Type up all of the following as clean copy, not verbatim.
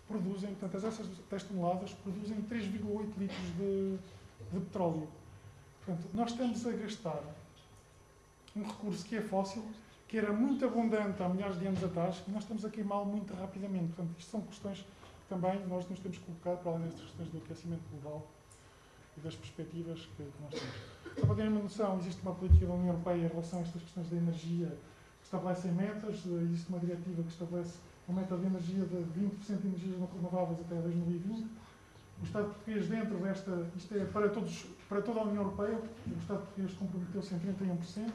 produzem, portanto, essas 10 toneladas produzem 3,8 litros de petróleo. Portanto, nós estamos a gastar um recurso que é fóssil, que era muito abundante há milhares de anos atrás, e nós estamos a queimá-lo muito rapidamente. Portanto, isto são questões que também nós nos temos que colocar para além destas questões do aquecimento global e das perspectivas que nós temos. Só para terem uma noção, existe uma política da União Europeia em relação a estas questões da energia que estabelecem metas. Existe uma diretiva que estabelece uma meta de energia de 20% de energias não renováveis até 2020. O Estado português, dentro desta, isto é para toda a União Europeia, o Estado português comprometeu-se em 31%.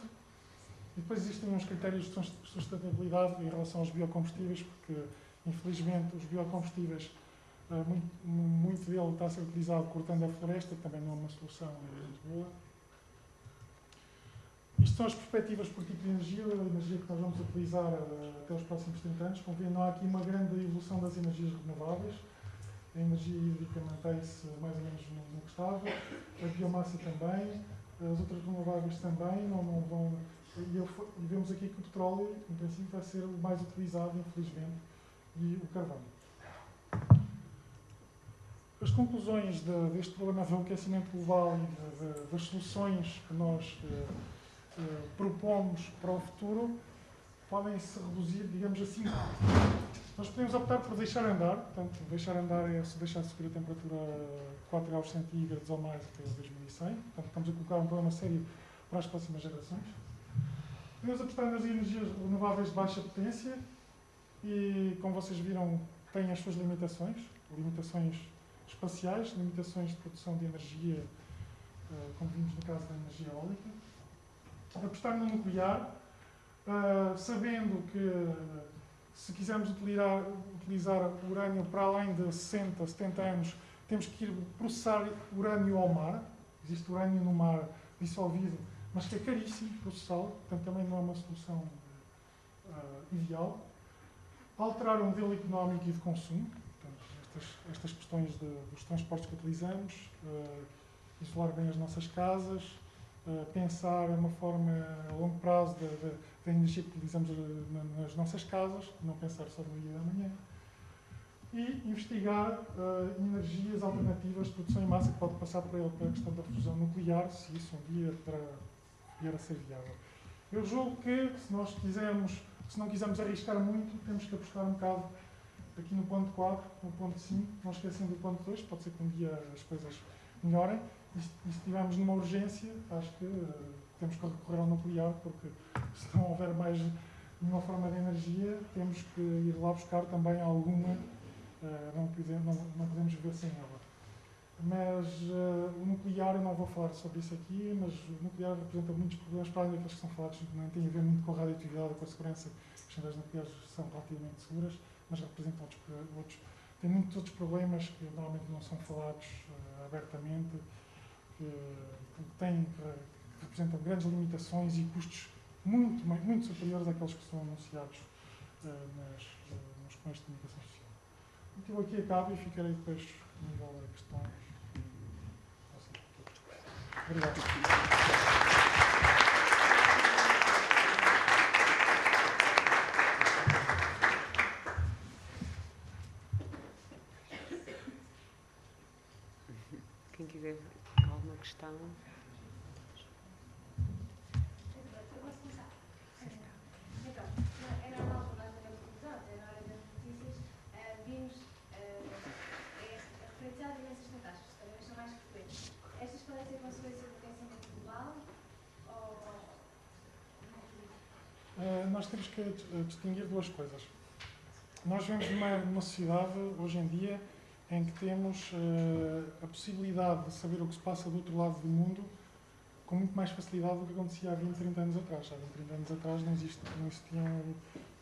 E depois existem uns critérios de sustentabilidade em relação aos biocombustíveis, porque, infelizmente, os biocombustíveis, muito dele está a ser utilizado cortando a floresta, que também não é uma solução muito boa. Isto são as perspectivas por tipo de energia, a energia que nós vamos utilizar até os próximos 30 anos. Como vêem, não há aqui uma grande evolução das energias renováveis. A energia hídrica mantém-se mais ou menos no que estava, a biomassa também, as outras renováveis também, não vão... E vemos aqui que o petróleo, em princípio, vai ser o mais utilizado, infelizmente, e o carvão. As conclusões deste problema do aquecimento global e das soluções que nós propomos para o futuro podem-se reduzir, digamos assim. Nós podemos optar por deixar andar, portanto, deixar andar é deixar subir a temperatura a 4 graus centígrados ou mais até 2100. Portanto, estamos a colocar um problema sério para as próximas gerações. Podemos apostar nas energias renováveis de baixa potência e, como vocês viram, têm as suas limitações espaciais, limitações de produção de energia, como vimos no caso da energia eólica. Apostar no nuclear, sabendo que se quisermos utilizar urânio para além de 60, 70 anos, temos que ir processar urânio ao mar. Existe urânio no mar dissolvido, mas que é caríssimo processá-lo, portanto também não é uma solução ideal. Alterar o modelo económico e de consumo, portanto, estas questões dos transportes que utilizamos, isolar bem as nossas casas, pensar uma forma a longo prazo da energia que utilizamos nas nossas casas, não pensar só no dia da manhã. E investigar energias alternativas de produção em massa, que pode passar por a questão da fusão nuclear, se isso um dia vier a ser viável. Eu julgo que, se não quisermos arriscar muito, temos que apostar um bocado aqui no ponto 4, no ponto 5, não esquecendo do ponto 2, pode ser que um dia as coisas melhorem. E se estivermos numa urgência, acho que temos que recorrer ao nuclear, porque se não houver mais nenhuma forma de energia, temos que ir lá buscar também alguma, não podemos viver sem ela. Mas o nuclear, eu não vou falar sobre isso aqui, mas o nuclear representa muitos problemas, para além daqueles que são falados, não tem a ver muito com a radioatividade ou com a segurança. As centrais nucleares são relativamente seguras, mas representam tem muitos outros problemas que normalmente não são falados abertamente, que representam grandes limitações e custos muito superiores àqueles que são anunciados nos planos de comunicação social. Então aqui acabo e ficarei depois no nível de questões. Obrigado. Quem quiser alguma questão? Eu posso começar? Então, é normal que nós tenhamos televisão, até na hora das notícias, vimos referenciar imensas catástrofes, cada vez são mais frequentes. Estas podem ser consequências do aquecimento global ou nós temos que distinguir duas coisas. Nós vivemos numa sociedade, hoje em dia, em que temos a possibilidade de saber o que se passa do outro lado do mundo com muito mais facilidade do que acontecia há 20, 30 anos atrás. Há 20, 30 anos atrás não existiam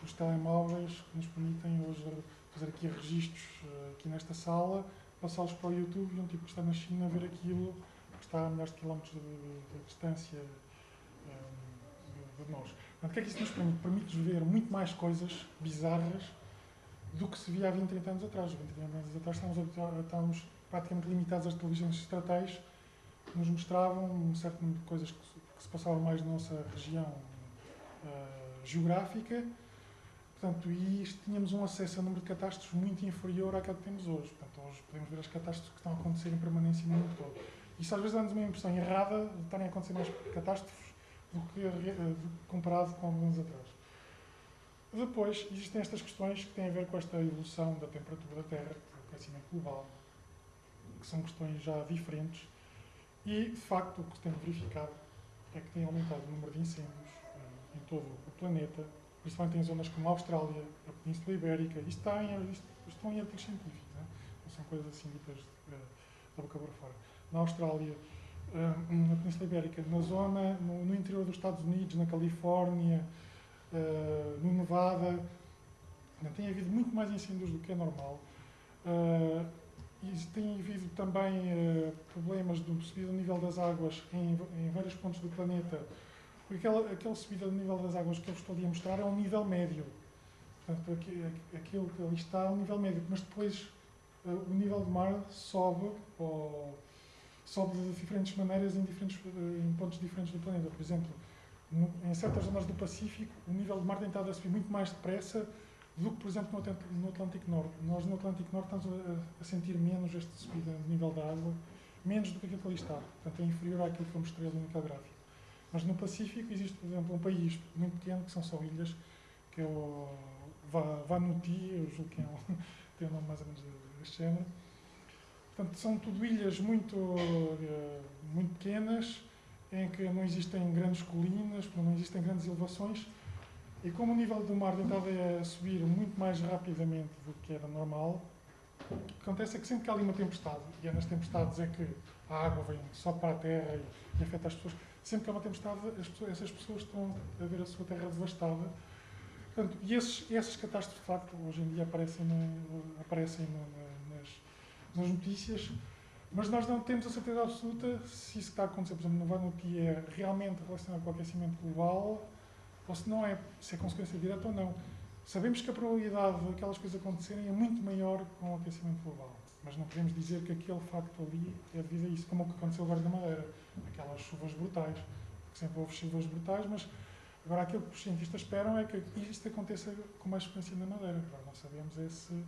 os telemóveis que nos permitem hoje fazer aqui registros aqui nesta sala, passá-los para o YouTube e um tipo que está na China ver aquilo que está a milhares de quilómetros de distância de nós. Portanto, o que é que isso nos permite? Permite-nos ver muito mais coisas bizarras do que se via há 20, 30 anos atrás. 20, 30 anos atrás estávamos praticamente limitados às televisões estatais que nos mostravam um certo número de coisas que se passavam mais na nossa região geográfica Portanto, e tínhamos um acesso a número de catástrofes muito inferior àquele que temos hoje. Portanto, hoje podemos ver as catástrofes que estão a acontecer em permanência no mundo todo. Isso às vezes dá-nos uma impressão errada de estarem a acontecer mais catástrofes do que comparado com alguns anos atrás. Depois, existem estas questões que têm a ver com esta evolução da temperatura da Terra, o aquecimento global, que são questões já diferentes. E, de facto, o que se tem verificado é que tem aumentado o número de incêndios em todo o planeta, principalmente em zonas como a Austrália, a Península Ibérica. Isto estão em artigos científicos, não são coisas assim ditas da boca para fora. Na Austrália, na Península Ibérica, na zona, no interior dos Estados Unidos, na Califórnia, no Nevada, tem havido muito mais incêndios do que é normal. E tem havido também problemas de subida do nível das águas em vários pontos do planeta, porque aquela subida do nível das águas que eu estou ali a mostrar é um nível médio. Portanto, aquilo que ali está é um nível médio, mas depois o nível do mar sobe de diferentes maneiras em pontos diferentes do planeta. Por exemplo, em certas zonas do Pacífico, o nível do mar tem estado a subir muito mais depressa do que, por exemplo, no Atlântico Norte. Nós, no Atlântico Norte, estamos a sentir menos esta subida de nível da água, menos do que aquilo que ali está. Portanto, é inferior àquilo que eu mostrei ali naquele gráfico. Mas no Pacífico existe, por exemplo, um país muito pequeno, que são só ilhas, que é o Vanuatu, eu julgo que tem um nome mais ou menos deste género. Portanto, são tudo ilhas muito pequenas, em que não existem grandes colinas, não existem grandes elevações, e como o nível do mar tentava subir muito mais rapidamente do que era normal, o que acontece é que sempre que há ali uma tempestade, e é nas tempestades é que a água vem só para a terra e afeta as pessoas, sempre que há uma tempestade, essas pessoas estão a ver a sua terra devastada. Portanto, e essas catástrofes, de facto, hoje em dia aparecem nas notícias, mas nós não temos a certeza absoluta se isso que está a acontecer, por exemplo, no Vanuatu é realmente relacionado com o aquecimento global, ou se não é, se é consequência direta ou não. Sabemos que a probabilidade daquelas coisas acontecerem é muito maior com o aquecimento global, mas não podemos dizer que aquele facto ali é devido a isso, como o que aconteceu agora na Madeira, aquelas chuvas brutais, porque sempre houve chuvas brutais, mas agora aquilo que os cientistas esperam é que isto aconteça com mais frequência na Madeira. Agora não sabemos se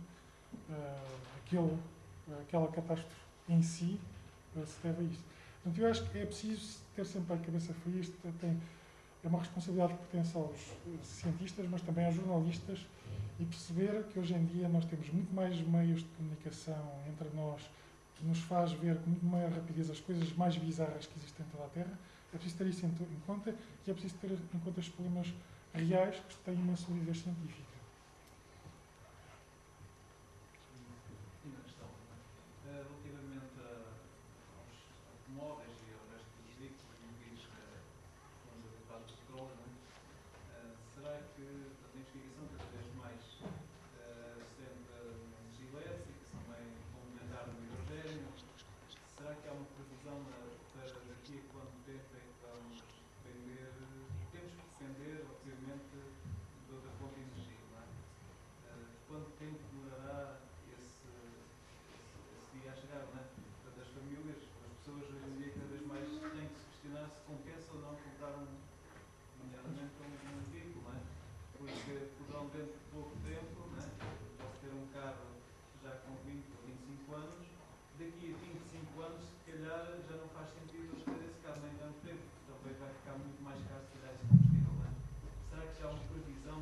aquela catástrofe em si se deve a isto. Portanto, eu acho que é preciso ter sempre a cabeça fria. Isto é uma responsabilidade que pertence aos cientistas, mas também aos jornalistas, e perceber que hoje em dia nós temos muito mais meios de comunicação entre nós, que nos faz ver com muito maior rapidez as coisas mais bizarras que existem em toda a Terra. É preciso ter isso em conta, e é preciso ter em conta os problemas reais que têm uma solidez científica. Relativamente aos automóveis e ao resto dos veículos movidos com os derivados de petróleo, será que a investigação cada vez mais centra na energia elétrica, também complementar no hidrogênio? Será que há uma previsão para daqui a quanto tempo é que vamos depender, temos que depender, obviamente, da fonte de energia, não é? Quanto tempo demorará esse dia a chegar, não é? Portanto, as famílias, as pessoas hoje em dia cada vez mais têm que se questionar se compensa ou não comprar nomeadamente um veículo, não é? Porque poderão dentro de pouco tempo, não é? Pode ter um carro já com 20 ou 25 anos, daqui a 25 anos se calhar já não faz sentido eles terem esse carro nem tanto tempo, talvez vai ficar muito mais caro se calhar esse combustível, não é? Será que já há uma previsão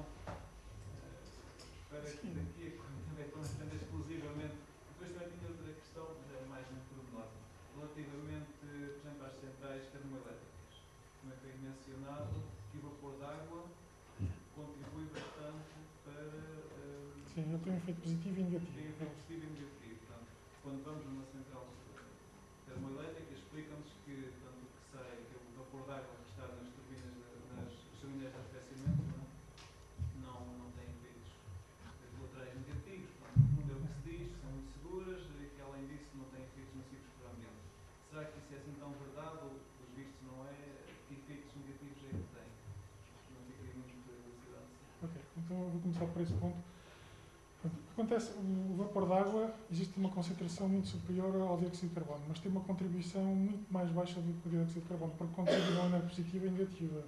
para que daqui a quando também estão a depender exclusivamente? Depois também tinha outra questão, já é mais no pormenor, relativamente, por exemplo, às centrais termoelétricas. Como é que foi mencionado, que o vapor d'água contribui bastante para... Sim, ele tem um efeito positivo e negativo. Tem um efeito positivo e negativo. Portanto, quando vamos numa central termoelétrica, explicam-nos que, tanto que sai, que o vapor d'água que está nas turbinas, nas chaminés de arrefecimento, não tem efeitos colaterais negativos. Portanto, no fundo é o que se diz, são muito seguras e que, além disso, não têm efeitos nocivos para o ambiente. Será que isso é assim tão verdade ou, pelos vistos, não é? Que efeitos negativos é que tem? Não fiquei muito curiosidade. Ok, então eu vou começar por esse ponto. Acontece, o vapor d'água existe uma concentração muito superior ao dióxido de carbono, mas tem uma contribuição muito mais baixa do que o dióxido de carbono, porque contribui de maneira positiva e negativa.